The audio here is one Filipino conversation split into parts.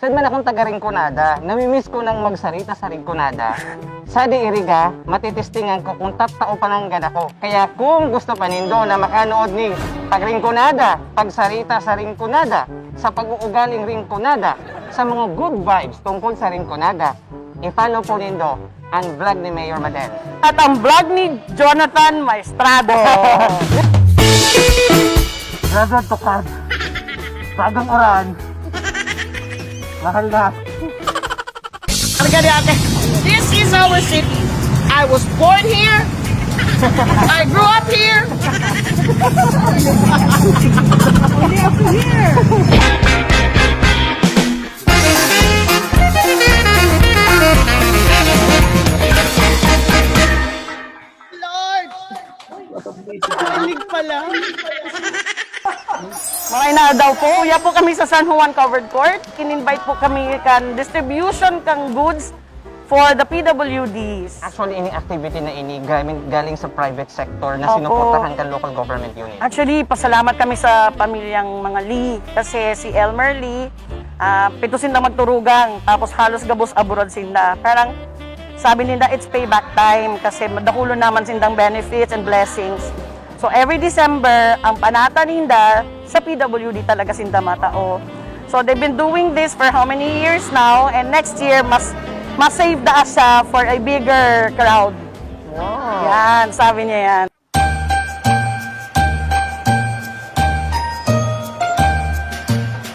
Sad man akong taga Rinconada, namimiss ko nang magsarita sa Rinconada. Sa diiriga, matitistingan ko kung tattao pa ng gana ko. Kaya kung gusto pa nindo na makanood ni pag Rinconada, pagsarita sa Rinconada, sa pag-uugaling Rinconada, sa mga good vibes tungkol sa Rinconada, i-follow po nindo ang vlog ni Mayor Madel. At ang vlog ni Jonathan Maestrado. Graduate to card. Bagang oran. Mahal na. This is our city. I was born here. I grew up here. Only up here. Lord! Malig pala. Mga ina daw po, uya po kami sa San Juan Covered Court. In-invite po kami kan distribution kang goods for the PWDs. Actually, ini activity na ini galing sa private sector na Opo. sinuportahan ng local government unit. Actually, pasalamat kami sa pamilyang mga Lee kasi si Elmer Lee, pito sinda magturugang tapos halos gabos abroad sinda. Parang sabi nila it's payback time kasi madakulo naman sindang benefits and blessings. So every December, ang panata ninda sa PWD talaga sinda matao. So they've been doing this for how many years now, and next year mas save the asa for a bigger crowd. Wow! Yan, sabi niya yan.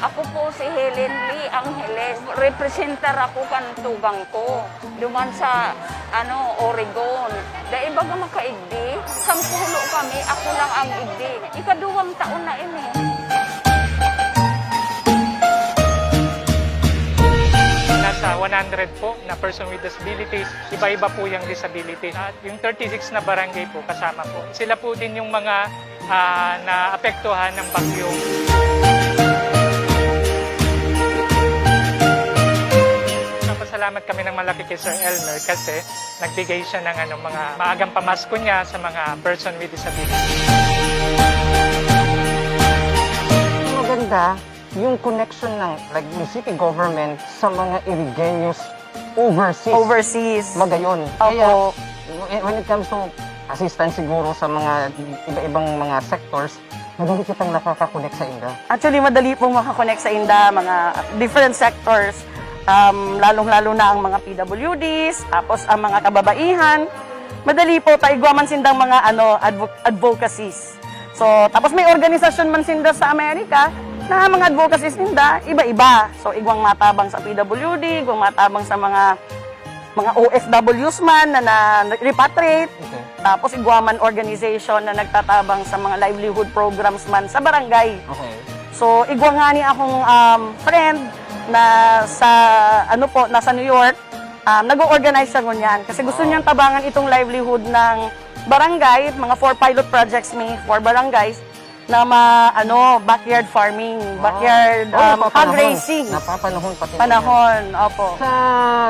Ako po si Helen Lee Angeles. Representar ako kantugang ko. Duman sa Oregon. Dahil baga makaigdi, 10 kami, ako lang ang igdi. Ikaduwang taon na ini. Nasa 100 po na person with disabilities, iba-iba po yung disability. At yung 36 na barangay po kasama po. Sila po din yung mga naapektuhan ng bagyo. Salamat kami ng malaki kay Sir Elmer kasi nagbigay siya ng mga maagang pamasko niya sa mga person with disability. Maganda yung connection ng yung city government sa mga Irigeños overseas. Magayon. Kaya when it comes to assistance siguro sa mga iba-ibang mga sectors, madali kitang nakaka-connect sa inda. Actually, madali pong makakonect sa inda, mga different sectors. Lalong-lalo na ang mga PWDs, tapos ang mga kababaihan. Madali po, taigwaman sindang mga advocacies. So, tapos may organisasyon man sinda sa Amerika na mga advocacies sinda, iba-iba. So, igwang matabang sa PWD, igwang matabang sa mga OFWs man na repatriate. Okay. Tapos igwaman organization na nagtatabang sa mga livelihood programs man sa barangay. Okay. So, igwang nga ni akong friend na nasa New York, nag-organize siya ngunyan kasi gusto niyang tabangan itong livelihood ng barangay, mga 4 pilot projects 4 barangays na backyard farming, backyard hog raising. Napapanahon pati. Panahon, opo. Sa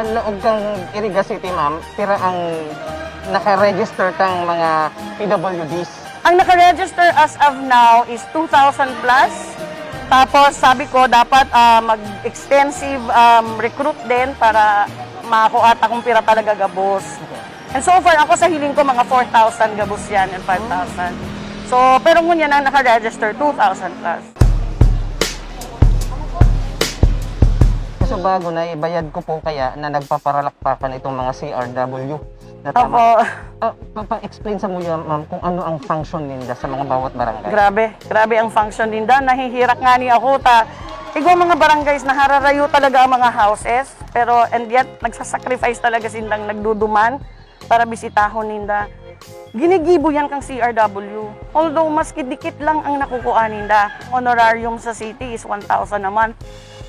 loob ng Iriga City, ma'am, tira ang naka-register kang mga PWDs. Ang naka-register as of now is 2,000 plus. Tapos sabi ko dapat mag-extensive recruit din para makuha kung pira talaga gabos. And so far ako sa hiling ko mga 4,000 gabos yan and 5,000. So pero ngunyan ang naka-register 2,000 plus. So bago na ibayad ko po kaya na nagpaparalakpakan itong mga CRW. Opo. Explain sa muya, ma'am, kung ano ang function ninda sa mga bawat barangay. Grabe ang function ninda. Nahihirak nga ni ako Ikaw mga barangays, nahararayo talaga ang mga houses, pero and yet nagsasacrifice talaga sindang nagduduman para bisitahon ninda. Ginigibo yan kang CRW. Although maski dikit lang ang nakukuha ninda. Honorarium sa city is 1,000 a month.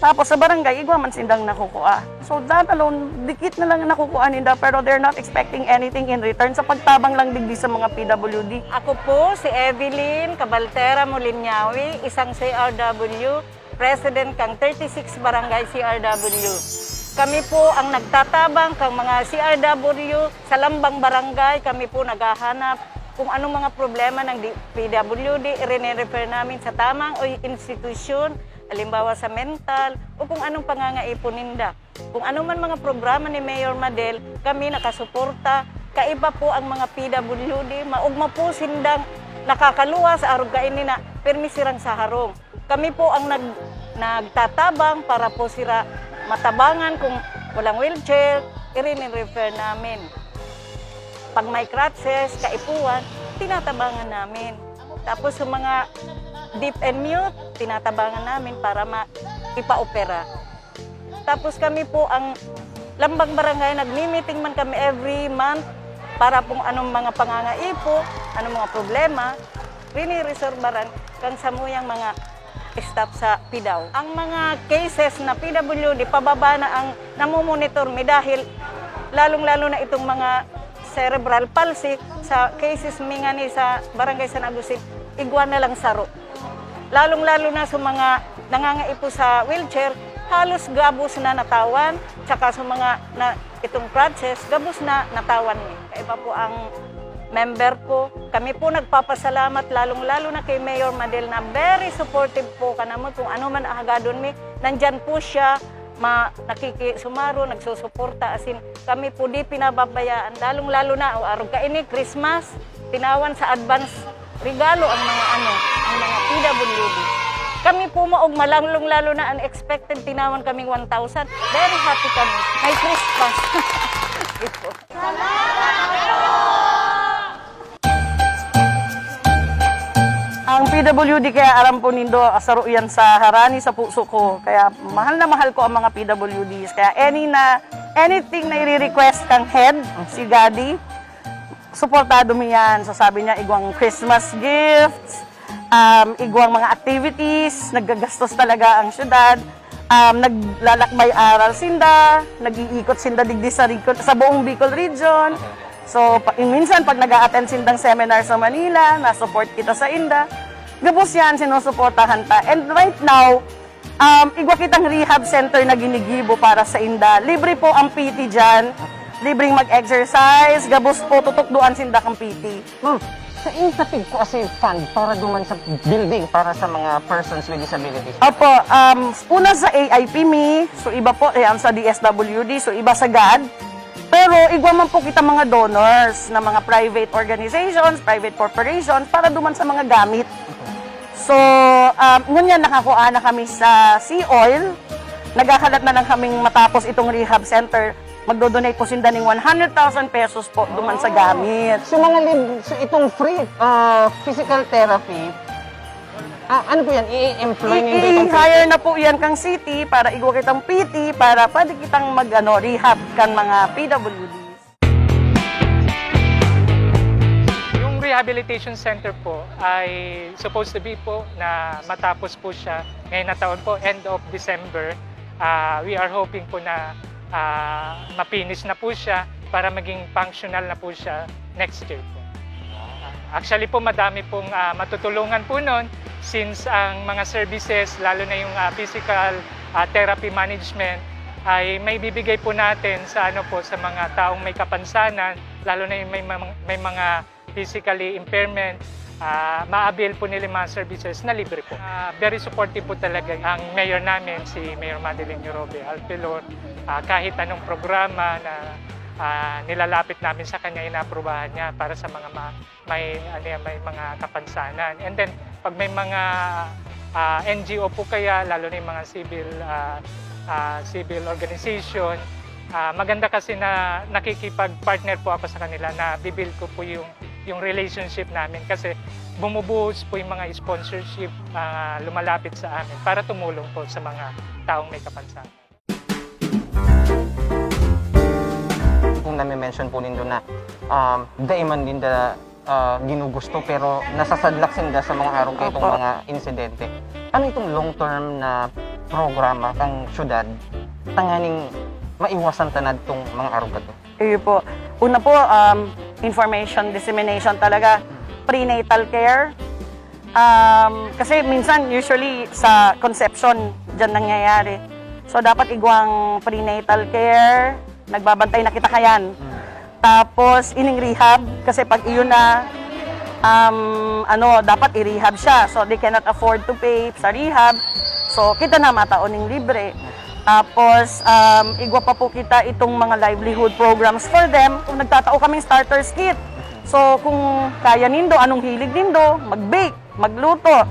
Tapos sa barangay, igwaman sindang nakukuha. So that alone, dikit na lang nakukuha ninda pero they're not expecting anything in return sa pagtabang lang digdi sa mga PWD. Ako po si Evelyn Cabaltera Molinyawi, isang CRW, President kang 36 Barangay CRW. Kami po ang nagtatabang kang mga CRW sa lambang barangay. Kami po naghahanap kung anong mga problema ng PWD, i-refer namin sa tamang institusyon halimbawa sa mental, o kung anong pangangaipon ninda. Kung ano man mga programa ni Mayor Madel, kami nakasuporta. Kaiba po ang mga PWD, maugma po sindang nakakaluwa sa arog kainin na permisirang sa harong. Kami po ang nagtatabang para po sila matabangan kung walang wheelchair, i-refer namin. Pag may crutches, kaipuan, tinatabangan namin. Tapos sa mga deaf and mute, tinatabangan namin para ipa-opera. Tapos kami po ang Lambang Barangay, nagmi-meeting man kami every month para kung anong mga pangangaipo, anong mga problema, rini-reservaran kang samuyang mga staff sa PIDAW. Ang mga cases na PWD, pababa na ang namumonitor mi dahil lalong-lalo na itong mga cerebral palsy sa cases mi nga ni sa Barangay San Agustin, igwan na lang saro. Lalong-lalo na sa mga nangangaipo sa wheelchair, halos gabos na natawan, tsaka sa mga itong crutches, gabos na natawan mi. Kaiba po ang member ko. Kami po nagpapasalamat lalong-lalo na kay Mayor Madel na very supportive po kanamo kung ano man ahagadon mi. Nandyan po siya, nakikisumaro, nagsusuporta. Asin kami po di pinababayaan. Lalong-lalo na, arog kaini, Christmas, tinawan sa advance regalo ang mga PWD. Kami po maugma, lalong-lalo na unexpected, tinawan kaming 1,000. Very happy kami. May Christmas. Ito. Ang PWD kaya aram po nindo asaro yan sa harani sa puso ko. Kaya mahal na mahal ko ang mga PWDs. Kaya anything na i-request kang head, si Gadi, suportado mo yan. So sabi niya, igwang Christmas gifts, igwang mga activities, naggagastos talaga ang syudad, naglalakbay aral sinda, nag-iikot sinda digdi sa buong Bicol region. So, minsan pag nag-a-attend sindang seminar sa Manila, na-support kita sa Inda, gabos yan, sinusuportahan ta. And right now, igwa kitang rehab center na ginigibo para sa Inda. Libre po ang PT dyan, libreng mag-exercise, gabos po tutukduan sinda kang PT. Sa intapig ko kasi fund para duman sa building para sa mga persons with disabilities. Opo, una sa AIP-ME, so iba po sa DSWD, so iba sa GAD. Pero igwa man po kita mga donors na mga private organizations, private corporations para duman sa mga gamit. So, ngunyan nakakuha na kami sa Sea Oil. Nagkakalat na lang kaming matapos itong rehab center. Magdodonate po sinda ng 100,000 pesos po duman sa gamit. So itong free physical therapy, ano po yan? I-employ ninyo itong I-hire na po yan kang city para igwa kitang PT para pwede kitang rehab kang mga PWDs. Yung rehabilitation center po ay supposed to be po na matapos po siya ngayon na taon po, end of December. We are hoping po na mapinish na po siya para maging functional na po siya next year po. Actually po madami pong matutulungan po nun since ang mga services, lalo na yung physical therapy management ay may bibigay po natin sa sa mga taong may kapansanan, lalo na yung may mga physically impairment, ma-avail po nila mga services na libre po. Very supportive po talaga ang mayor namin, si Mayor Madeline Eurobe Alpelor. Kahit anong programa na nilalapit namin sa kanya, inaaprubahan niya para sa mga may mga kapansanan. And then, pag may mga NGO po kaya, lalo na yung mga civil organization, maganda kasi na nakikipag-partner po ako sa kanila na bibuild ko po yung relationship namin kasi bumubuhos po yung mga sponsorship lumalapit sa amin para tumulong po sa mga taong may kapansanan. Kung nami-mention po nindo na daiman din ginugusto pero nasasadlak sinda sa mga araw kay itong mga insidente. Ano itong long-term na programa kang syudad tanganing maiwasan tanad itong mga araw kato? Po. Una po, information dissemination talaga, prenatal care. Kasi minsan, usually sa conception, dyan nangyayari. So dapat igwang prenatal care, nagbabantay na kita kayan. Tapos ining rehab, kasi pag iyon na, dapat i-rehab siya. So, they cannot afford to pay sa rehab. So, kita na mataoning libre. Tapos, igwa pa po kita itong mga livelihood programs for them kung nagtatao kaming starter kit. So, kung kaya nindo, anong hilig nindo, mag-bake, magluto,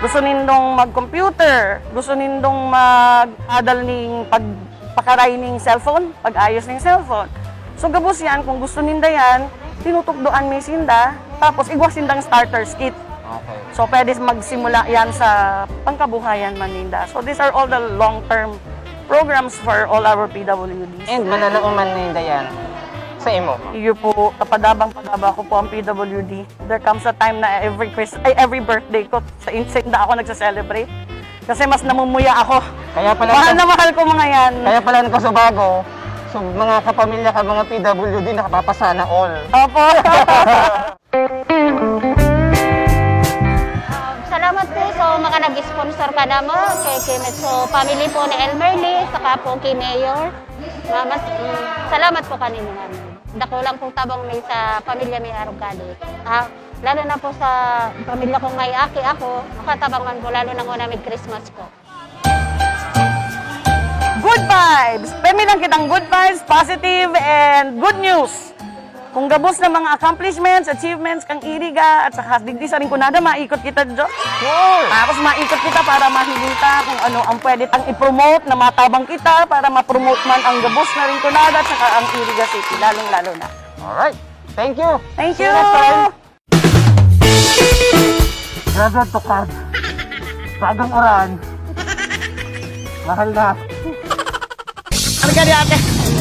gusto nindong mag-computer, gusto nindong mag-adal ning pagpakaray ning cellphone, pag-ayos ning cellphone. So, gabos yan, kung gusto ninda yan, tinutugdoan may sinda, tapos igwa sindang starter kit. Okay. So, pwede magsimula yan sa pangkabuhayan maninda. So, these are all the long-term programs for all our PWDs. And mananauman ninda yan sa imo. Iyo po, kapadabang-padaba ko po ang PWD. There comes a time na every birthday ko, sa inda ako nagsa-celebrate. Kasi mas namumuya ako. Kaya pala Mahal na mahal ko mga yan. Kaya pala nagkasubago, so mga kapamilya ka mga PWD nakapapasana all. Opo. Salamat po sa mga nag-sponsor ka na mo kay Kimetso family po ni Elmer Lee, saka po kay Mayor. Salamat po kanino namin. Dako lang pong tabang may sa pamilya may Arugado. Lalo na po sa pamilya kong may aki ako, makatabangan po lalo na muna may Christmas ko. Good vibes! Pemi lang kitang good vibes, positive, and good news. Kung gabos na mga accomplishments, achievements kang iriga, at saka digdi sa rinconada, maikot kita, Jo. Sure! Tapos maikot kita para mahilita kung ano ang pwede tang i-promote na matabang kita para ma-promote man ang gabos na rinconada at saka ang iriga city, lalong-lalo na. Alright, thank you! Thank See you! next time. Graduate to card. Bagang oran. Mahal na.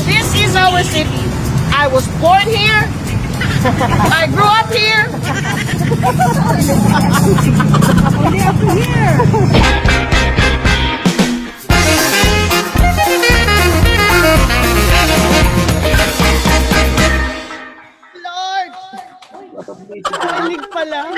This is our city. I was born here. I grew up here. Lord! Kilig pa lang.